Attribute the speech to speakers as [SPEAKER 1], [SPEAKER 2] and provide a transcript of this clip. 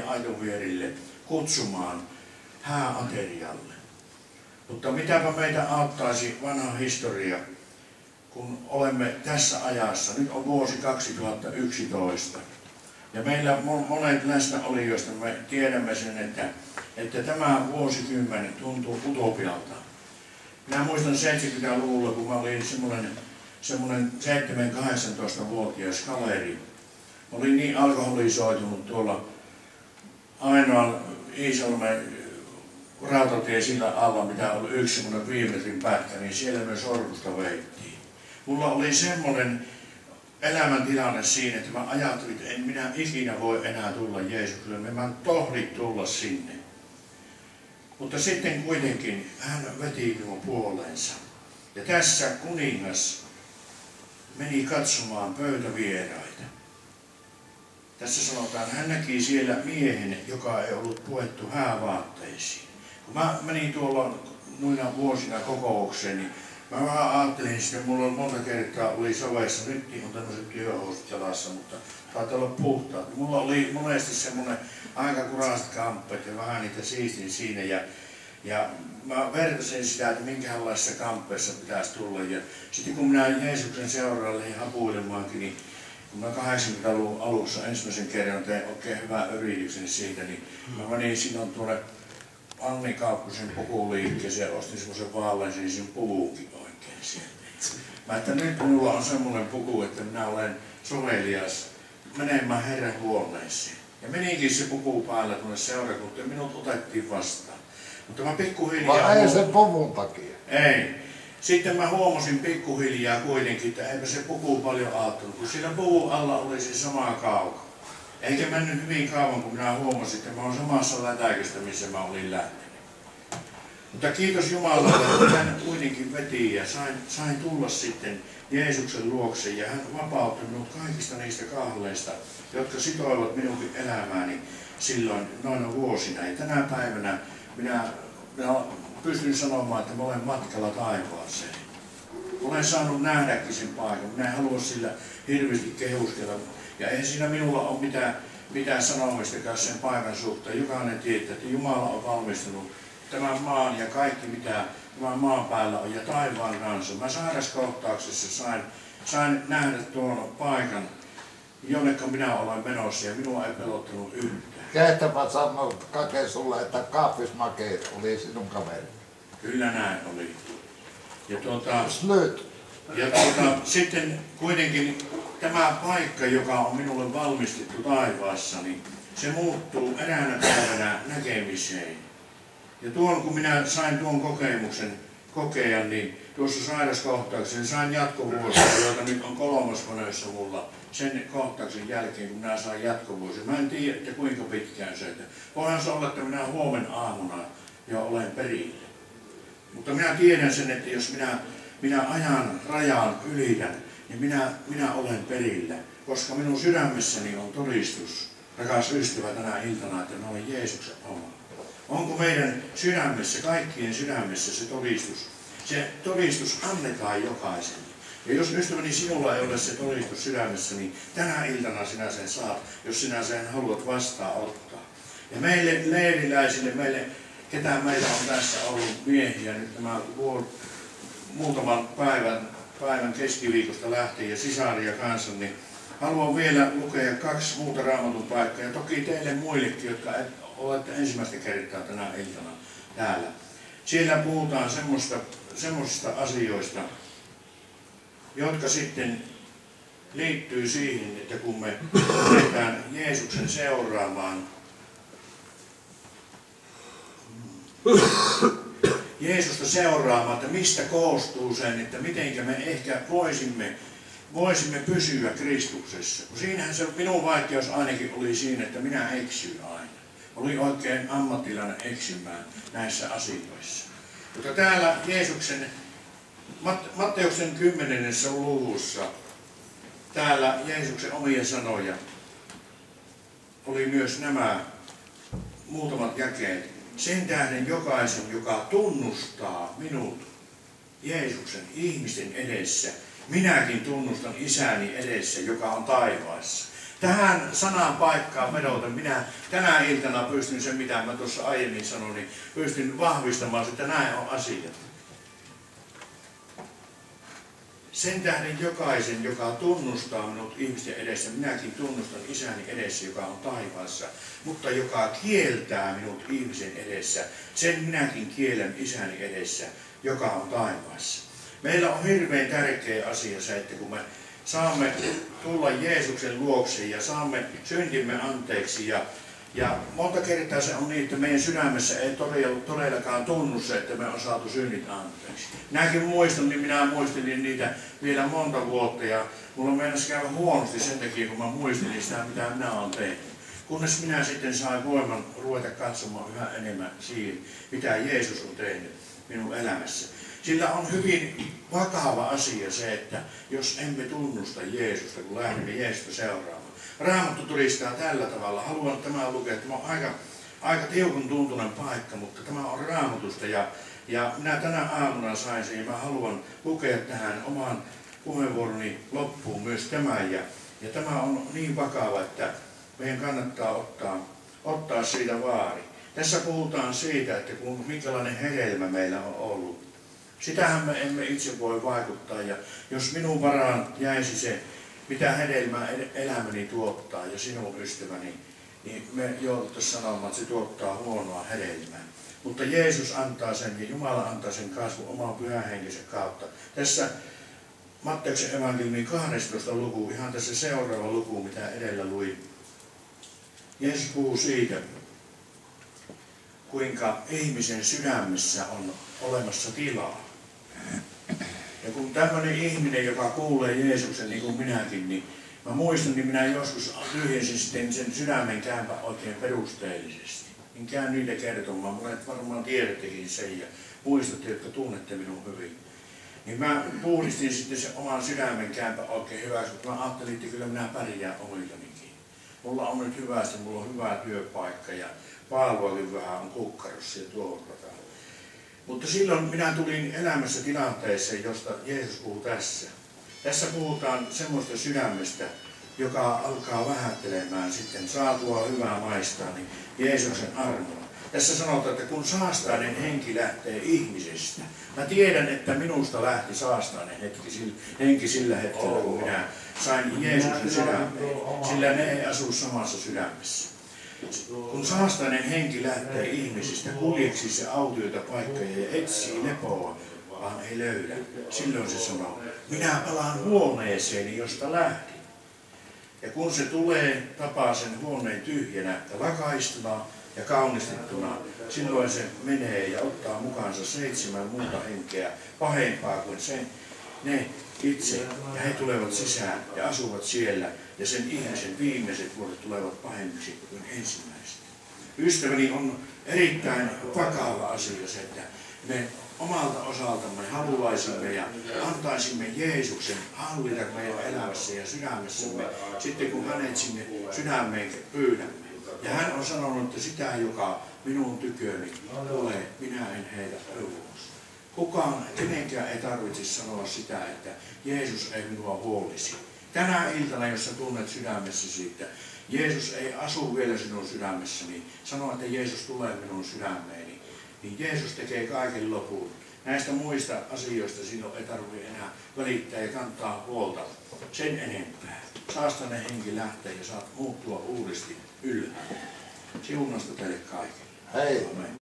[SPEAKER 1] aiton vierille kutsumaan hääaterialle. Mutta mitäpä meitä auttaisi vanha historia, kun olemme tässä ajassa. Nyt on vuosi 2011. Ja meillä monet läsnäolijoista me tiedämme sen, että tämä vuosikymmen tuntuu utopialta. Minä muistan 70-luvulla, kun mä olin semmoinen 7-18-vuotias kaveri. Mä olin niin alkoholisoitunut tuolla ainoan Iisalmen rautatie sillä alla, mitä oli yksi semmoinen 5 metrin pätkä, niin siellä me sormusta veittiin. Mulla oli semmoinen elämäntilanne siinä, että mä ajattelin, että en minä ikinä voi enää tulla Jeesukselle, mä en tohdi tulla sinne. Mutta sitten kuitenkin hän veti minun puoleensa. Ja tässä kuningas meni katsomaan pöytävieraita. Tässä sanotaan, hän näki siellä miehen, joka ei ollut puettu häävaatteisiin. Kun mä menin tuolla noina vuosina kokoukseen, niin mä vähän ajattelin sitten, mulla on monta kertaa oli soveissa, nyt on tämmöiset työhousut jalassa, mutta taitaa olla puhtaat. Mulla oli monesti semmoinen aika kuraiset kamppeet ja vähän niitä siistin siinä. Ja mä vertasin sitä, että minkälaisessa kamppeessa pitäisi tulla. Ja sitten kun minä Jeesuksen seuraalle hapuilemaankin, niin kun mä 80-luvun alussa ensimmäisen kerran tein oikein hyvän yrityksen siitä, niin mä menin silloin tuonne Anni Kauppusen pukuliikkeeseen ja ostin semmoisen vaaleansinisen puvuukin oikein sieltä. Mä että nyt minulla on semmoinen puku, että minä olen sovelias menemään Herran huoneeseen. Ja meninkin se puku päällä tuonne seurakuntaan ja minut otettiin vastaan. Mutta mä pikkuhiljaa...
[SPEAKER 2] Vai ei sen puvun takia?
[SPEAKER 1] Ei. Sitten mä huomasin pikkuhiljaa kuitenkin, että eipä se puku paljon auttanut, kun siinä puvun alla oli se sama kauka. Eikä mennyt hyvin kauan, kun minä huomasin, että mä olen samassa lätäköstä, missä mä olin lähtenyt. Mutta kiitos Jumalalle, että hän kuitenkin veti ja sain tulla sitten Jeesuksen luokse ja hän vapautti minut kaikista niistä kahleista, jotka sitoivat minunkin elämääni silloin noina vuosina. Ja tänä päivänä minä pystyn sanomaan, että mä olen matkalla taivaaseen. Olen saanut nähdäkin sen paikan. Minä en halua sillä hirveästi kehuskella. Ja ei siinä minulla ole mitään sanomistakaan sen paikan suhteen. Jokainen tietää, että Jumala on valmistunut tämän maan ja kaikki mitä tämän maan päällä on ja taivaan kanssa. Mä sairaskohtauksessa sain nähdä tuon paikan, jonneka minä olen menossa ja minua ei pelottanut yhtään.
[SPEAKER 2] Kehtäpä sanoi Kake sulle, että Kaapis Make oli sinun kaveri.
[SPEAKER 1] Kyllä näin oli. Ja sitten kuitenkin tämä paikka, joka on minulle valmistettu taivaassa, niin se muuttuu eräänä päivänä näkemiseen. Ja kun minä sain tuon kokemuksen kokea, niin tuossa sairaskohtauksessa sain jatkovuosia, joita nyt on 3. koneessa mulla sen kohtauksen jälkeen, kun minä sain jatkovuosia. Mä en tiedä, että kuinka pitkään se. Voihan se olla, että minä huomenna aamuna jo olen perillä. Mutta minä tiedän sen, että jos minä ajan rajaan ylitän, niin minä olen perillä. Koska minun sydämessäni on todistus, rakas ystävä tänä iltana, että minä olen Jeesuksen oma. Onko meidän sydämessä, kaikkien sydämessä se todistus? Se todistus annetaan jokaiselle. Ja jos ystäväni sinulla ei ole se todistus sydämessä, niin tänä iltana sinä sen saat, jos sinä sen haluat vastaanottaa. Ja meille leiriläisille, ketä meillä on tässä ollut miehiä nyt tämä muutaman päivän keskiviikosta lähtien ja sisaria kanssa, niin haluan vielä lukea 2 muuta raamatun paikkaa. Ja toki teille muillekin, jotka olette ensimmäistä kertaa tänä iltana täällä. Siellä puhutaan semmoisista asioista, jotka sitten liittyy siihen, että kun me lähdetään Jeesuksen seuraamaan, Jeesusta seuraamaan, että mistä koostuu sen, että miten me ehkä voisimme pysyä Kristuksessa. Siinähän se minun vaikeus ainakin oli siinä, että minä eksyin aina. Oli oikein ammattilainen eksymään näissä asioissa. Mutta täällä Jeesuksen, Matteuksen 10. luvussa, täällä Jeesuksen omia sanoja oli myös nämä muutamat jakeet. Sen tähden jokaisen, joka tunnustaa minut Jeesuksen ihmisten edessä, minäkin tunnustan Isäni edessä, joka on taivaassa. Tähän sanan paikkaan vedoten minä tänä iltana pystyn sen, mitä mä tuossa aiemmin sanoin, niin pystyn vahvistamaan, että näin on asiat. Sen tähden jokaisen, joka tunnustaa minut ihmisten edessä, minäkin tunnustan Isäni edessä, joka on taivaassa, mutta joka kieltää minut ihmisen edessä, sen minäkin kiellän Isäni edessä, joka on taivaassa. Meillä on hirveän tärkeä asia se, että kun me saamme tulla Jeesuksen luokse ja saamme syntimme anteeksi ja monta kertaa se on niin, että meidän sydämessä ei todellakaan tunnu se, että me on saatu synnit anteeksi. Minäkin muistan, niin minä muistelin niitä vielä monta vuotta ja mulla meinasi käydä huonosti sen takia, kun mä muistelin sitä, mitä minä olen tehnyt. Kunnes minä sitten sain voiman ruveta katsomaan yhä enemmän siihen, mitä Jeesus on tehnyt minun elämässä. Sillä on hyvin vakava asia se, että jos emme tunnusta Jeesusta, kun lähdemme Jeesusta seuraamaan. Raamattu todistaa tällä tavalla. Haluan tämän lukea. Tämä on aika tiukun tuntunen paikka, mutta tämä on Raamatusta. Ja minä tänä aamuna sain sen ja mä haluan lukea tähän oman puheenvuoroni loppuun myös tämän. Ja tämä on niin vakava, että meidän kannattaa ottaa siitä vaari. Tässä puhutaan siitä, että minkälainen hedelmä meillä on ollut. Sitähän me emme itse voi vaikuttaa. Ja jos minun varaan jäisi se, mitä hedelmää elämäni tuottaa ja sinun ystäväni, niin me jouduttaisiin sanomaan, että se tuottaa huonoa hedelmää. Mutta Jeesus antaa sen ja Jumala antaa sen kasvun oman pyhän henkensä kautta. Tässä Matteuksen evankeliumin 12. luku, ihan tässä seuraava luku, mitä edellä luin. Jeesus puhuu siitä, kuinka ihmisen sydämessä on olemassa tilaa. Ja kun tämmöinen ihminen, joka kuulee Jeesuksen niin kuin minäkin, niin mä muistan, niin minä joskus tyhjensin sitten sen sydämen käänpä oikein perusteellisesti. En käy niitä kertomaan, monet varmaan tiedättekin sen ja muistatte, jotka tunnette minun hyvin. Niin mä puhdistin sitten sen oman sydämen käänpä oikein hyväksi, mutta mä ajattelin, että kyllä minä pärjään omillanikin. Mulla on nyt hyvästi, mulla on hyvä työpaikka ja paaluakin vähän on kukkarossa ja tuolla. Mutta silloin minä tulin elämässä tilanteeseen, josta Jeesus puhuu tässä. Tässä puhutaan semmoista sydämestä, joka alkaa vähättelemään sitten saatua hyvää maistaa, niin Jeesuksen armoa. Tässä sanotaan, että kun saastainen henki lähtee ihmisestä. Mä tiedän, että minusta lähti saastainen henki sillä hetkellä, kun minä sain Jeesuksen sydämeen. Sillä ne ei asu samassa sydämessä. Kun saastainen henki lähtee ihmisistä, kuljeksi se autioita paikkoja ja etsii lepoa, vaan ei löydä. Silloin se sanoo, minä palaan huoneeseeni, josta lähdin. Ja kun se tulee, tapaa sen huoneen tyhjänä ja lakaistuna ja kaunistettuna, silloin se menee ja ottaa mukaansa 7 muuta henkeä pahempaa kuin ne itse. Ja he tulevat sisään ja asuvat siellä. Ja sen ihmisen viimeiset vuodet tulevat pahemmiksi kuin ensimmäiset. Ystäväni, on erittäin vakava asia se, että me omalta osaltamme haluaisimme ja antaisimme Jeesuksen hallita meidän elämässä ja sydämessämme sitten kun hänet sinne sydämeen pyydämme. Ja hän on sanonut, että sitä, joka minun tyköni tulee, minä en heitä ulos. Kenenkään ei tarvitse sanoa sitä, että Jeesus ei minua huolisi. Tänä iltana, jos sä tunnet sydämessäsi, että Jeesus ei asu vielä sinun sydämessäni, niin sano, että Jeesus tulee minun sydämeeni, niin Jeesus tekee kaiken lopun. Näistä muista asioista sinun ei tarvitse enää välittää ja kantaa huolta sen enempää. Saastainen henki lähtee ja saat muuttua uudesti ylhäälle. Siunasta teille kaikille.
[SPEAKER 2] Hei.